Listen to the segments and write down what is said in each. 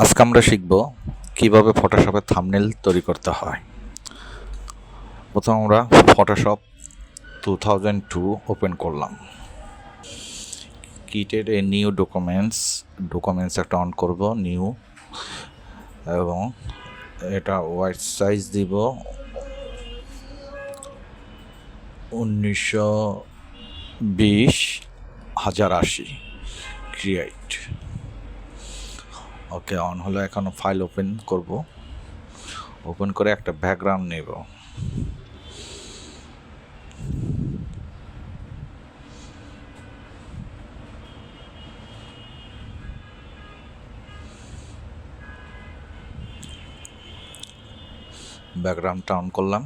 আজকে আমরা শিখব কিভাবে ফটোশপে থাম্বনেল তৈরি করতে হয়। প্রথমে আমরা ফটোশপ 2002 ওপেন করলাম। ক্রিয়েটেড এ নিউ ডকুমেন্টস একটা অন করব, নিউ, এবং এটা হোয়াইট সাইজ দিব 1920x1080 ক্রিয়েট। ওকে, অন হলো। এখন ফাইল ওপেন করব। ওপেন করে একটা ব্যাকগ্রাউন্ড নেব। ব্যাকগ্রাউন্ডটা অন করলাম।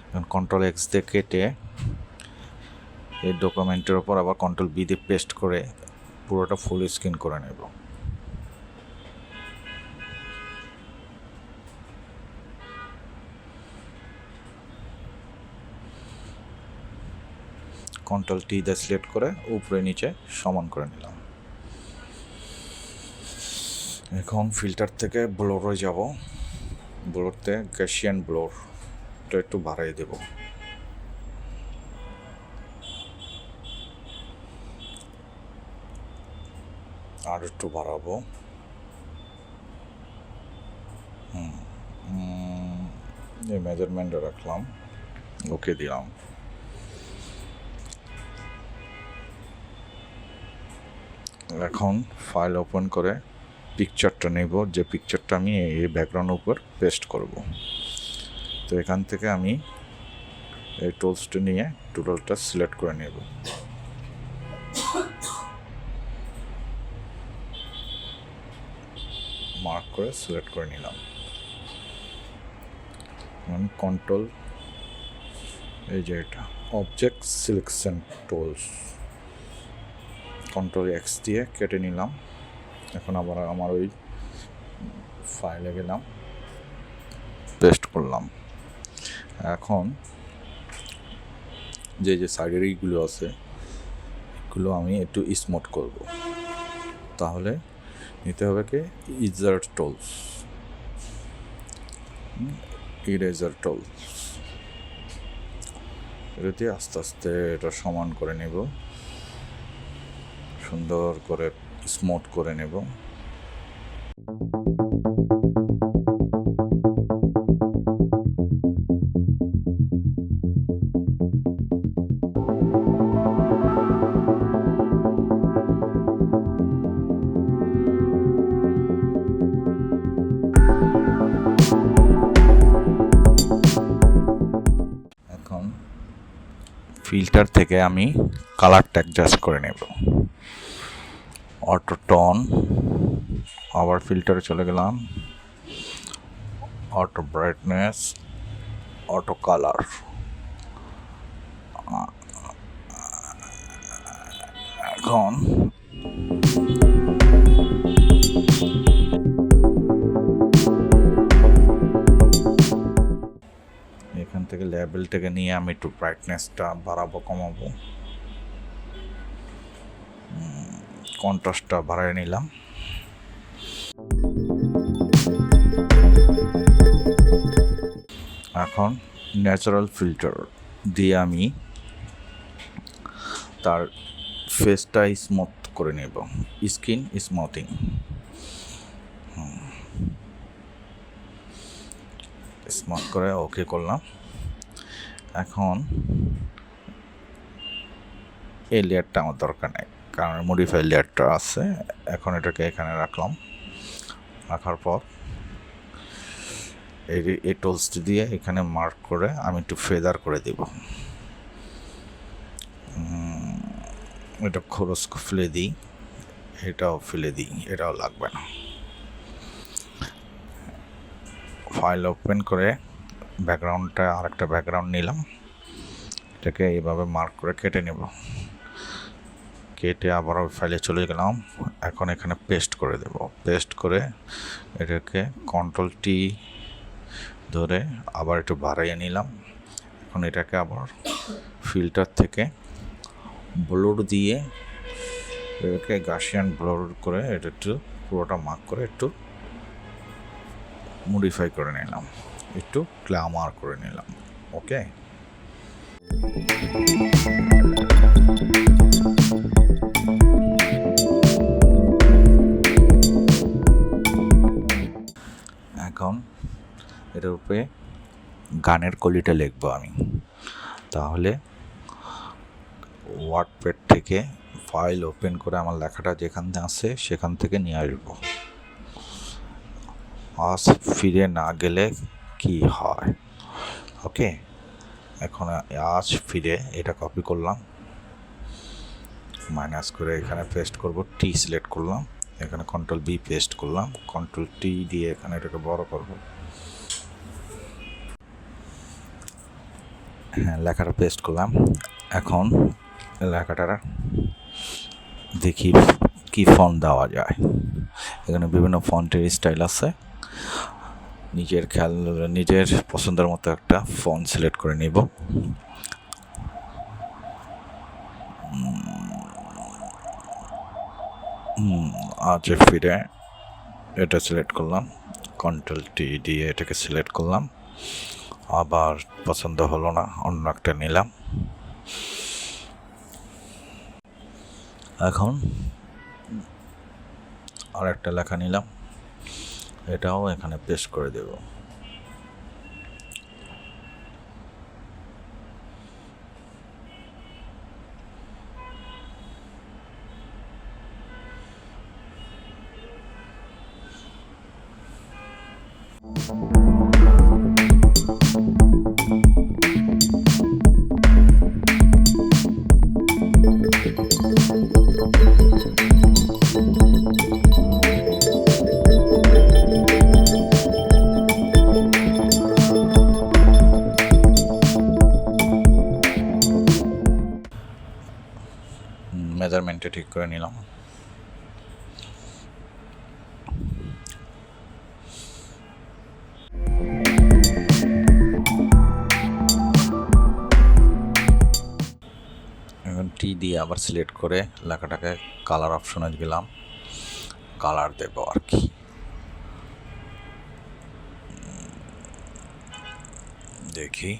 এখন কন্ট্রোল এক্স দিয়ে কেটে এই ডকুমেন্টের ওপর আবার কন্ট্রোল বি দিয়ে পেস্ট করে পুরোটা ফুল স্ক্রিন করে নেব। কন্ট্রোল টি দিয়ে সিলেক্ট করে উপরে নিচে সমান করে নিলাম। এখন ফিল্টার থেকে ব্লোরে যাব। ব্লোরতে গ্যাসিয়ান ব্লোরটা একটু বাড়াই দেব। আর একটু বাড়াবো। এই মেজারমেন্টে রাখলাম, ওকে দিলাম। এখন ফাইল ওপেন করে পিকচারটা নেব, যে পিকচারটা আমি এই ব্যাকগ্রাউন্ডের উপর পেস্ট করব। তো এখান থেকে আমি এই টুলসটা নিয়ে টোটালটা সিলেক্ট করে নেব। মার্ক করে সিলেক্ট করে নিলাম। কন্ট্রোল, এই যে এটা object selection tools, control x দিয়ে কেটে নিলাম। এখন আবার আমার ওই ফাইলে গেলাম, পেস্ট করলাম। এখন যে সাইডের এইগুলো আছে এগুলো আমি একটু স্মুথ করব। তাহলে নিতে হবে কি ইরেজার টুলস, এটা দিয়ে আস্তে আস্তে এটা সমান করে নেব, সুন্দর করে স্মুথ করে নেব। এখন ফিল্টার থেকে আমি কালারটা অ্যাডজাস্ট করে নেব। অটো টোন, আবার ফিল্টারে চলে গেলাম, অটো ব্রাইটনেস, অটো কালার। এখন এখান থেকে লেবেল থেকে নিয়ে আমি একটু ব্রাইটনেসটা বাড়াবো, কমাবো, কন্ট্রাস্টটা বাড়াই নিলাম। এখন ন্যাচারাল ফিল্টার দিয়ে আমি তার ফেসটা স্মুথ করে নেব, স্কিন স্মুথিং। স্মুথ করে ওকে করলাম। এখন এই লেয়ারটা আমার দরকার নেই, কারণ মডিফাই লেয়ারটা আছে। এখন এটাকে এখানে রাখলাম। রাখার পর এই টুলসটি দিয়ে এখানে মার্ক করে আমি একটু ফেদার করে দেব। এটা খরচ ফেলে দিই, এটাও ফেলে দিই, এটাও লাগবে না। ফাইল ওপেন করে ব্যাকগ্রাউন্ডটা আরেকটা ব্যাকগ্রাউন্ড নিলাম, এটাকে এইভাবে মার্ক করে কেটে নেব। কেটে আবার ওই ফাইলে চলে গেলাম। এখন এখানে পেস্ট করে দেব। পেস্ট করে এটাকে কন্ট্রোল টি ধরে আবার একটু বাড়াইয়ে নিলাম। এখন এটাকে আবার ফিল্টার থেকে ব্লোর দিয়ে এটাকে গাসিয়ান ব্লোর করে এটা একটু পুরোটা মার্ক করে একটু মডিফাই করে নিলাম, একটু গ্ল্যামার করে নিলাম। ওকে, এখন এটার উপরে গানের কলিটা লিখবো আমি। তাহলে ওয়ার্ডপ্যাড থেকে ফাইল ওপেন করে আমার লেখাটা যেখানে আছে সেখান থেকে নিয়ে আসবো। আজ ফিরে না গেলে কি হয়। ওকে, এখন আজ ফিরে এটা কপি করলাম, মাইনাস করে এখানে পেস্ট করব, টি সিলেক্ট করলাম, এখানে কন্ট্রোল বি পেস্ট করলাম, কন্ট্রোল টি দিয়ে এখানে এটাকে বড় করব। হ্যাঁ, লেখাটা পেস্ট করলাম। এখন লেখাটার দেখি কি ফন্ট দেওয়া যায়। এখানে বিভিন্ন ফন্টের স্টাইল আছে, নিজের পছন্দের মতো একটা ফন্ট সিলেক্ট করে নিব। আজ ফিরে এটা সিলেক্ট করলাম, কন্ট্রোল টি দিয়ে এটাকে সিলেক্ট করলাম, আবার পছন্দ হলো না, অন্য একটা নিলাম। এখন আর একটা লেখা নিলাম, এটাও এখানে পেস্ট করে দেব। মেজারমেন্টে ঠিক করে নিলাম। এখন টি দিয়ে আবার সিলেক্ট করে লেখাটাকে কালার অপশনে গেলাম, কালার দেব আর কি। দেখি,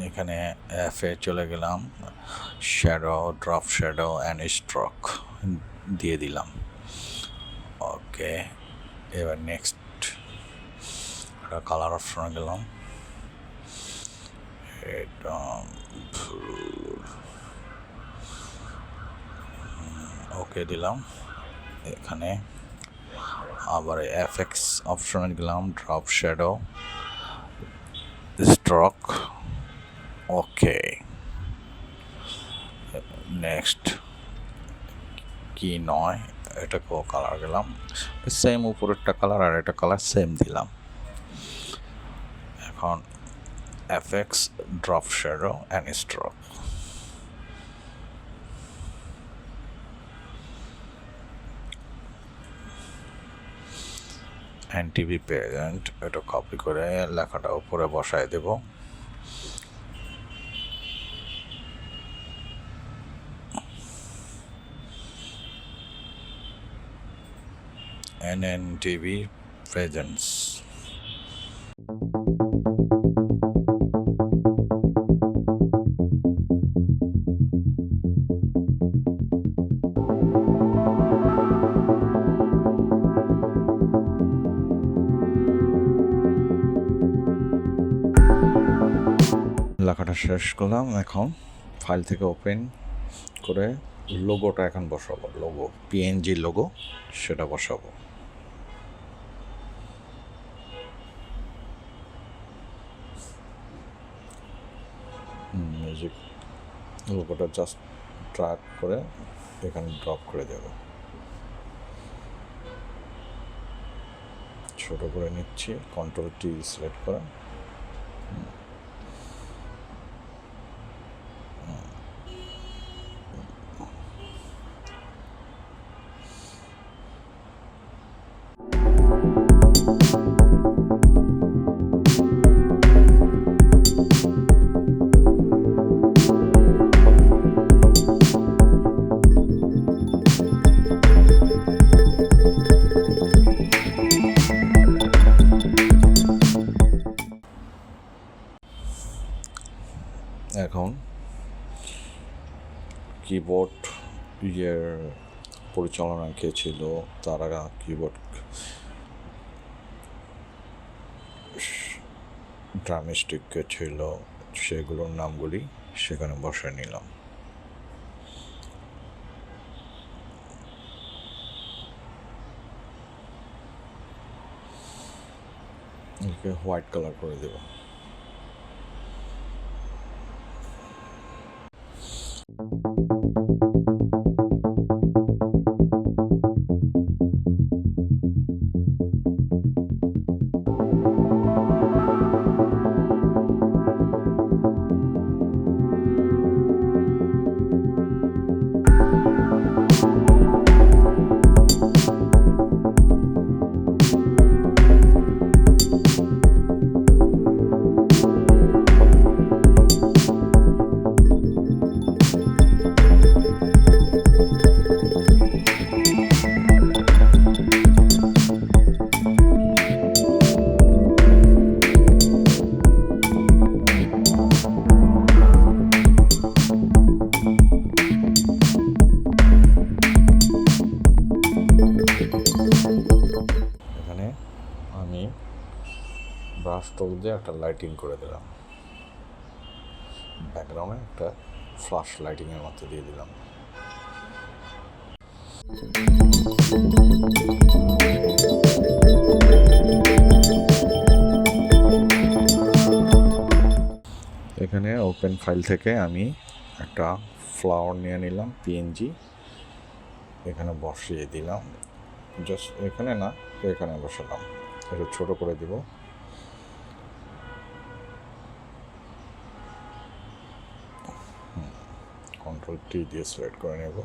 এখানে এফে চলে গেলাম, shadow, drop shadow and stroke দিয়ে দিলাম। ওকে, এবার নেক্সট কালার অপশনে গেলাম, এটা ওকে দিলাম। এখানে আবার এফএক্স অপশনে গেলাম, ড্রপ শ্যাডো, স্ট্রোক। ওকে, নেক্সট কি নয়, এটাকেও কালার গেলাম, সেম উপরেরটা কালার আর এটা কালার সেম দিলাম। এখন FX, drop shadow and stroke. NTV present, এটা কপি করে লেখাটা উপরে বসায় দেব। NNTV presents. লেখাটা শেষ করলাম। এখন ফাইল থেকে ওপেন করে লোগোটা এখন বসাবো, লোগো পিএনজি লোগো সেটা বসাবো। মিউজিক লোগোটা জাস্ট ড্র্যাগ করে এখানে ড্রপ করে দেব, ছোট করে নিচ্ছি, কন্ট্রোল টি সিলেক্ট করে কিবোর্ড ইয়ের পরিচালনা কে ছিল, তারা কিবোর্ড ড্রামস্টিক কে ছিল, সেগুলোর নামগুলি সেখানে বসে নিলাম। একে হোয়াইট কালার করে দেব। এখানে আমি ব্রাশ টুল দিয়ে একটা লাইটিং করে দিলাম, ব্যাকগ্রাউন্ডে একটা ফ্ল্যাশ লাইটিংয়ের মতো দিয়ে দিলাম। এখানে ওপেন ফাইল থেকে আমি একটা ফ্লাওয়ার নিয়ে নিলাম পিএনজি, এখানে বসিয়ে দিলাম। জাস্ট এখানে না, এখানে বসালাম, একটু ছোট করে দিব। কন্ট্রোল টি দিয়ে সিলেক্ট করে নেব।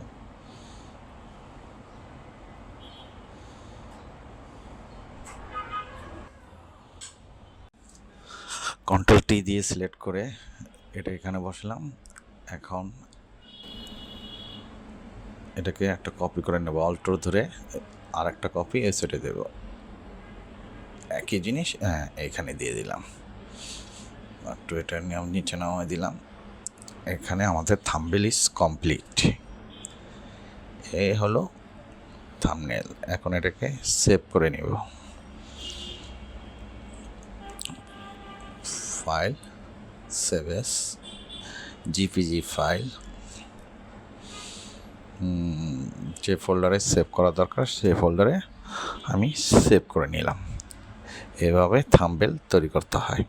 কন্ট্রোল টি দিয়ে সিলেক্ট করে এটা এখানে বসালাম। এখন এটাকে একটা কপি করে নেব, অল্টার ধরে আর একটা কপি এই সেটে দেব। একই জিনিস এখানে দিয়ে দিলাম, একটু এটা নিচে নামাই দিলাম। এখানে আমাদের থাম্বনেল ইজ কমপ্লিট। এই হলো থাম্বনেল। এখন এটাকে সেভ করে নিব। File, save S, GPG file, যে ফোল্ডারে সেভ করা দরকার সেই ফোল্ডারে আমি সেভ করে নিলাম। এভাবে থাম্বনেল তৈরি করতে হয়।